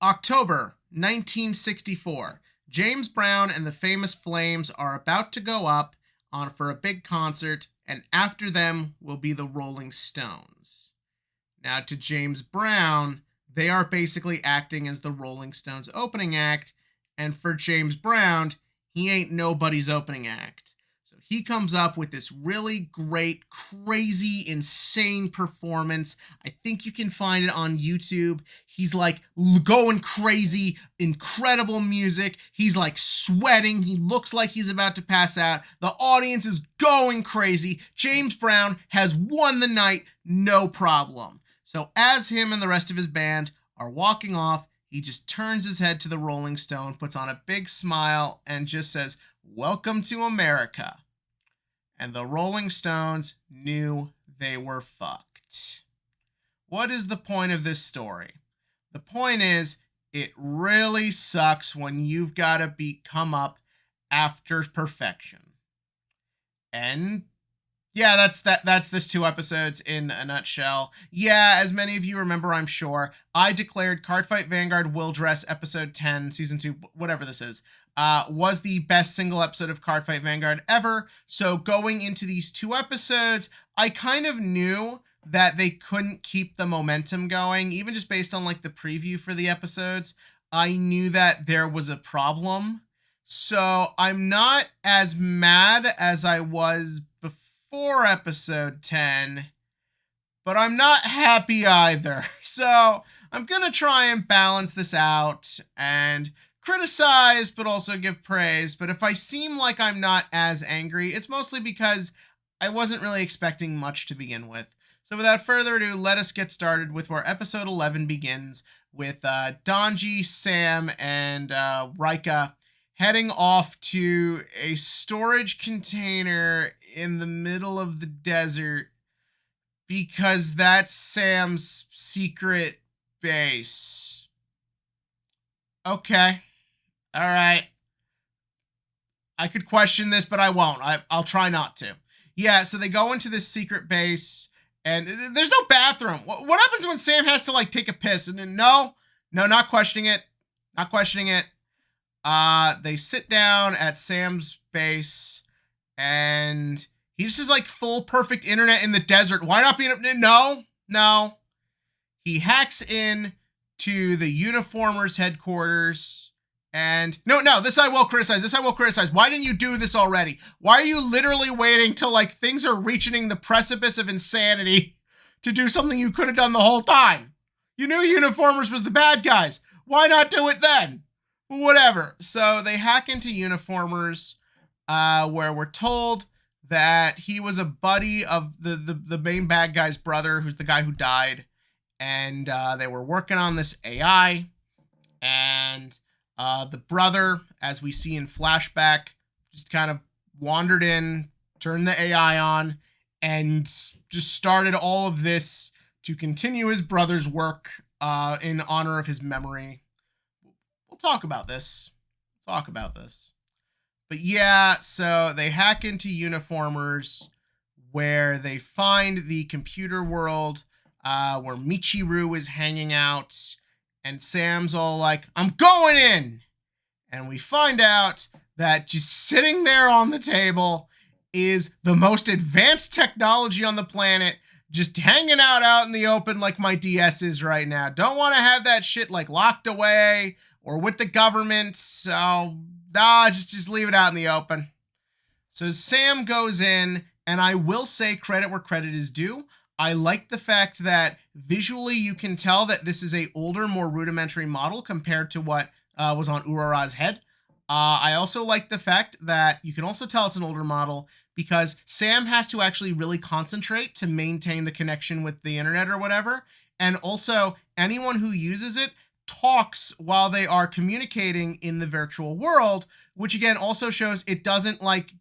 October 1964. James Brown and the Famous Flames are about to go up for a big concert, and after them will be the Rolling Stones. Now, to James Brown, they are basically acting as the Rolling Stones opening act, and for James Brown, he ain't nobody's opening act. So he comes up with this really great, crazy, insane performance. I think you can find it on YouTube. He's like going crazy, incredible music. He's like sweating. He looks like he's about to pass out. The audience is going crazy. James Brown has won the night, no problem. So as him and the rest of his band are walking off, he just turns his head to the Rolling Stone, puts on a big smile, and just says, "Welcome to America." And the Rolling Stones knew they were fucked. What is the point of this story? The point is, it really sucks when you've got to come up after perfection. And yeah, that's this 2 episodes in a nutshell. Yeah, as many of you remember, I'm sure, I declared Cardfight Vanguard Will+Dress episode 10, season 2, whatever this is, was the best single episode of Cardfight Vanguard ever. So going into these 2 episodes, I kind of knew that they couldn't keep the momentum going, even just based on like the preview for the episodes. I knew that there was a problem. So I'm not as mad as I was before episode 10, but I'm not happy either. So I'm going to try and balance this out and criticize, but also give praise. But if I seem like I'm not as angry, it's mostly because I wasn't really expecting much to begin with. So without further ado, let us get started with where episode 11 begins, with Donji, Sam, and Rika heading off to a storage container in the middle of the desert because that's Sam's secret base. Okay. All right. I could question this, but I won't. I'll try not to. Yeah, so they go into this secret base, and there's no bathroom. What happens when Sam has to, like, take a piss? And then, no, not questioning it. Not questioning it. They sit down at Sam's base, and he just has, like, full perfect internet in the desert. Why not be... No. He hacks in to the Uniformers headquarters, and no, this I will criticize. Why didn't you do this already? Why are you literally waiting till like things are reaching the precipice of insanity to do something you could have done the whole time? You knew Uniformers was the bad guys. Why not do it then? Whatever. So they hack into Uniformers, where we're told that he was a buddy of the main bad guy's brother, who's the guy who died. And they were working on this AI, and the brother, as we see in flashback, just kind of wandered in, turned the AI on, and just started all of this to continue his brother's work in honor of his memory. We'll talk about this. But yeah, so they hack into Uniformers, where they find the computer world, where Michiru is hanging out, and Sam's all like, "I'm going in!" And we find out that just sitting there on the table is the most advanced technology on the planet, just hanging out in the open like my DS is right now. Don't want to have that shit like locked away or with the government, so just leave it out in the open. So Sam goes in, and I will say credit where credit is due. I like the fact that visually you can tell that this is a older, more rudimentary model compared to what was on Urara's head. I also like the fact that you can also tell it's an older model because Sam has to actually really concentrate to maintain the connection with the internet or whatever. And also, anyone who uses it talks while they are communicating in the virtual world, which again also shows it doesn't like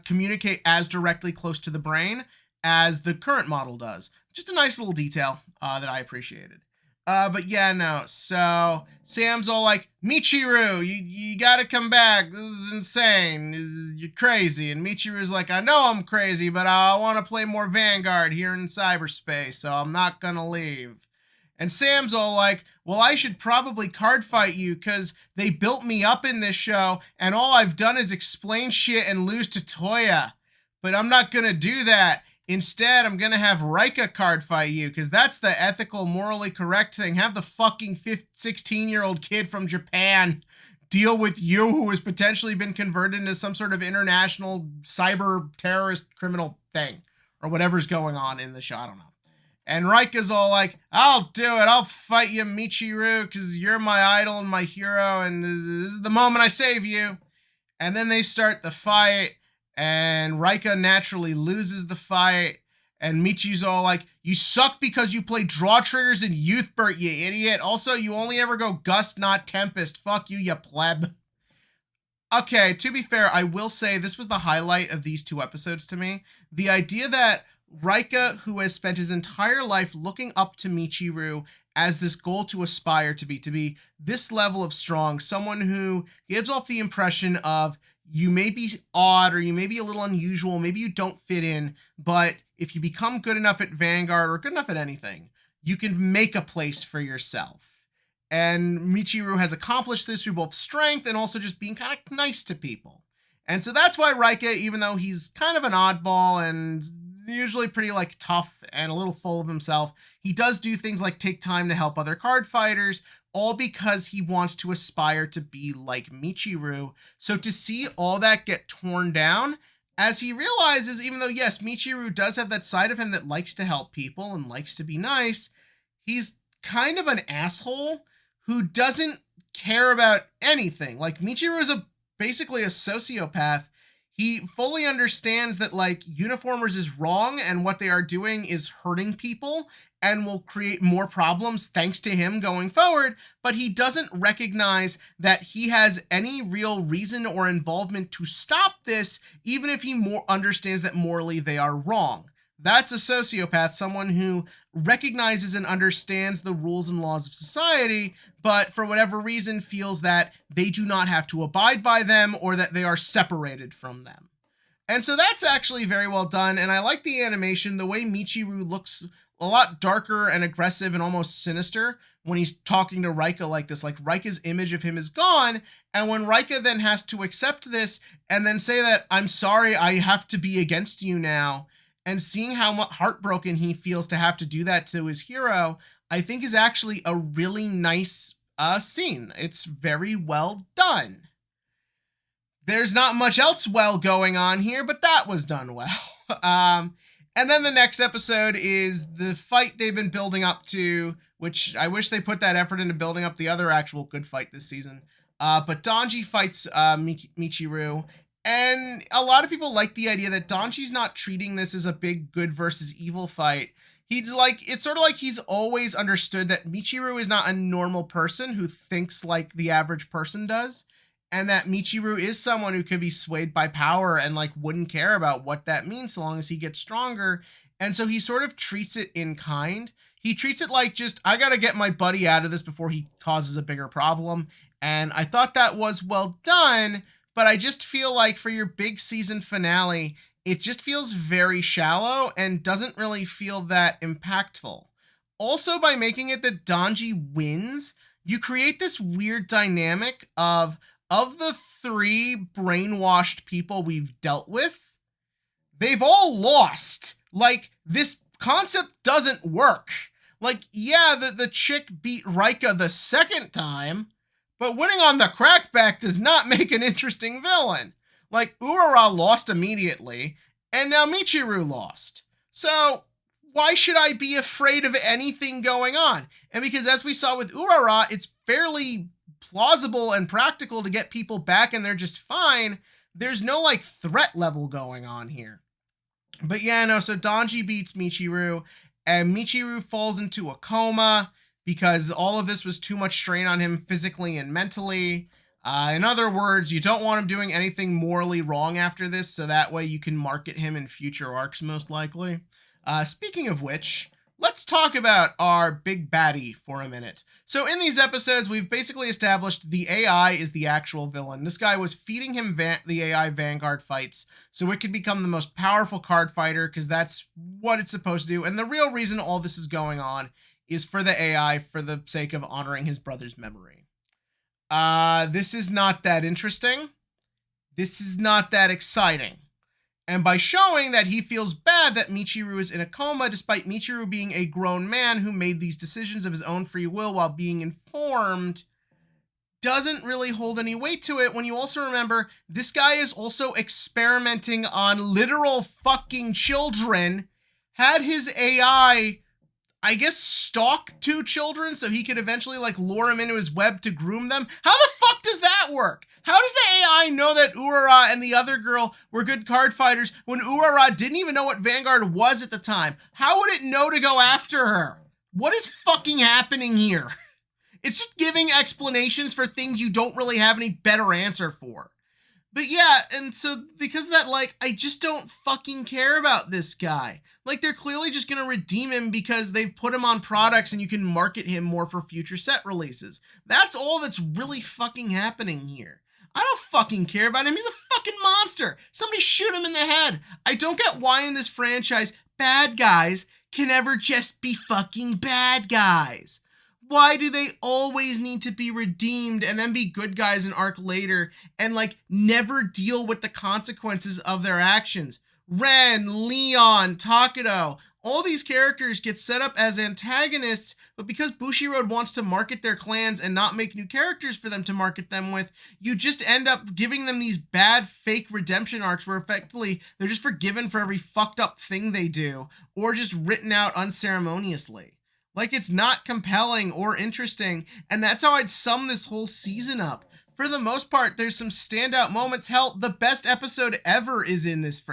communicate as directly close to the brain as the current model does. Just a nice little detail that I appreciated. But yeah, no. So Sam's all like, "Michiru, you gotta come back. This is insane. You're crazy." And Michiru's like, "I know I'm crazy, but I want to play more Vanguard here in cyberspace, so I'm not gonna leave." And Sam's all like, well, I should probably card fight you because they built me up in this show and all I've done is explain shit and lose to Toya. But I'm not going to do that. Instead, I'm going to have Rika card fight you because that's the ethical, morally correct thing. Have the fucking 16-year-old kid from Japan deal with you who has potentially been converted into some sort of international cyber terrorist criminal thing or whatever's going on in the show. I don't know. And Rika's all like, I'll do it. I'll fight you, Michiru, because you're my idol and my hero, and this is the moment I save you. And then they start the fight, and Rika naturally loses the fight, and Michi's all like, you suck because you play draw triggers in Youth Burt, you idiot. Also, you only ever go Gust, not Tempest. Fuck you, you pleb. Okay, to be fair, I will say this was the highlight of these 2 episodes to me. The idea that Rika, who has spent his entire life looking up to Michiru as this goal to aspire to be this level of strong, someone who gives off the impression of you may be odd or you may be a little unusual, maybe you don't fit in, but if you become good enough at Vanguard or good enough at anything, you can make a place for yourself. And Michiru has accomplished this through both strength and also just being kind of nice to people. And so that's why Rika, even though he's kind of an oddball and usually pretty like tough and a little full of himself, he does do things like take time to help other card fighters, all because he wants to aspire to be like Michiru. So to see all that get torn down, as he realizes, even though yes, Michiru does have that side of him that likes to help people and likes to be nice, he's kind of an asshole who doesn't care about anything. Like Michiru is basically a sociopath. He fully understands that like Uniformers is wrong and what they are doing is hurting people and will create more problems thanks to him going forward, but he doesn't recognize that he has any real reason or involvement to stop this, even if he more understands that morally they are wrong. That's a sociopath, someone who recognizes and understands the rules and laws of society, but for whatever reason feels that they do not have to abide by them or that they are separated from them. And so that's actually very well done, and I like the animation, the way Michiru looks a lot darker and aggressive and almost sinister when he's talking to Rika like this. Like Rika's image of him is gone, and when Rika then has to accept this and then say that, I'm sorry, I have to be against you now, and seeing how heartbroken he feels to have to do that to his hero, I think is actually a really nice scene. It's very well done. There's not much else well going on here, but that was done well. And then the next episode is the fight they've been building up to, which I wish they put that effort into building up the other actual good fight this season. But Donji fights Michiru. And a lot of people like the idea that Donji's not treating this as a big good versus evil fight. He's like, it's sort of like he's always understood that Michiru is not a normal person who thinks like the average person does. And that Michiru is someone who could be swayed by power and like wouldn't care about what that means so long as he gets stronger. And so he sort of treats it in kind. He treats it like just, I gotta get my buddy out of this before he causes a bigger problem. And I thought that was well done. But I just feel like for your big season finale, it just feels very shallow and doesn't really feel that impactful. Also, by making it that Donji wins, you create this weird dynamic of the 3 brainwashed people we've dealt with, they've all lost. Like, this concept doesn't work. Like, yeah, the chick beat Rika the second time, but winning on the crackback does not make an interesting villain. Like, Urara lost immediately, and now Michiru lost. So, why should I be afraid of anything going on? And because as we saw with Urara, it's fairly plausible and practical to get people back and they're just fine. There's no, like, threat level going on here. But yeah, no, so Donji beats Michiru, and Michiru falls into a coma, because all of this was too much strain on him physically and mentally. In other words, you don't want him doing anything morally wrong after this, so that way you can market him in future arcs, most likely. Speaking of which, let's talk about our big baddie for a minute. So in these episodes, we've basically established the AI is the actual villain. This guy was feeding him the AI Vanguard fights, so it could become the most powerful card fighter, because that's what it's supposed to do. And the real reason all this is going on is for the AI for the sake of honoring his brother's memory. This is not that interesting. This is not that exciting. And by showing that he feels bad that Michiru is in a coma, despite Michiru being a grown man who made these decisions of his own free will while being informed, doesn't really hold any weight to it when you also remember this guy is also experimenting on literal fucking children, had his AI, I guess, stalk 2 children so he could eventually like lure them into his web to groom them. How the fuck does that work? How does the AI know that Urara and the other girl were good card fighters when Urara didn't even know what Vanguard was at the time? How would it know to go after her? What is fucking happening here? It's just giving explanations for things you don't really have any better answer for. But yeah, and so because of that, like, I just don't fucking care about this guy. Like, they're clearly just gonna redeem him because they've put him on products and you can market him more for future set releases. That's all that's really fucking happening here. I don't fucking care about him. He's a fucking monster. Somebody shoot him in the head. I don't get why in this franchise bad guys can ever just be fucking bad guys. Why do they always need to be redeemed and then be good guys an arc later and like never deal with the consequences of their actions? Ren, Leon, Takedo, all these characters get set up as antagonists, but because Bushiroad wants to market their clans and not make new characters for them to market them with, you just end up giving them these bad fake redemption arcs where effectively they're just forgiven for every fucked up thing they do or just written out unceremoniously. Like, it's not compelling or interesting, and that's how I'd sum this whole season up. For the most part, there's some standout moments. Hell, the best episode ever is in this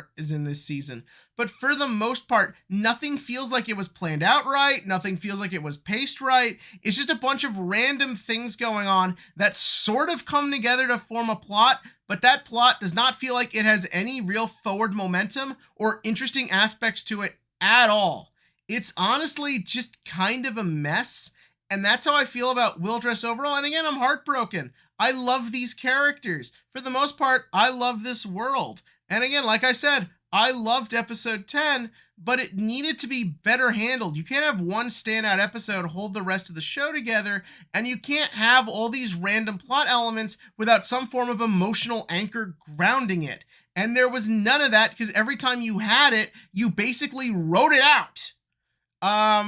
season. But for the most part, nothing feels like it was planned out right. Nothing feels like it was paced right. It's just a bunch of random things going on that sort of come together to form a plot, but that plot does not feel like it has any real forward momentum or interesting aspects to it at all. It's honestly just kind of a mess, and that's how I feel about Will+Dress overall. And again, I'm heartbroken. I love these characters. For the most part, I love this world. And again, like I said, I loved episode 10, but it needed to be better handled. You can't have one standout episode hold the rest of the show together, and you can't have all these random plot elements without some form of emotional anchor grounding it. And there was none of that, because every time you had it, you basically wrote it out.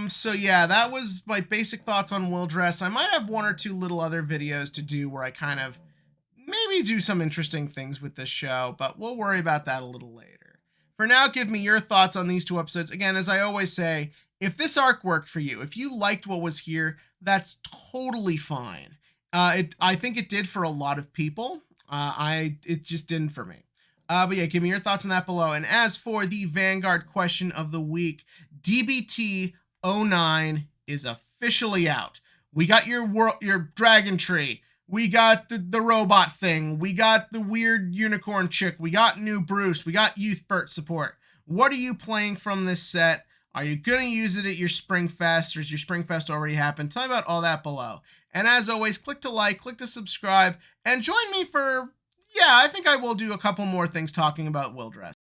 So yeah, that was my basic thoughts on Will+Dress. I might have 1 or 2 little other videos to do where I kind of maybe do some interesting things with this show, but we'll worry about that a little later. For now, give me your thoughts on these 2 episodes. Again, as I always say, if this arc worked for you, if you liked what was here, that's totally fine. I think it did for a lot of people. It just didn't for me. But yeah, give me your thoughts on that below. And as for the Vanguard question of the week, DBT 09 is officially out. We got your dragon tree. We got the robot thing. We got the weird unicorn chick. We got new Bruce. We got Youth Burt support. What are you playing from this set? Are you going to use it at your Spring Fest, or is your Spring Fest already happened? Tell me about all that below. And as always, click to like, click to subscribe, and join me for, yeah, I think I will do a couple more things talking about Will+Dress.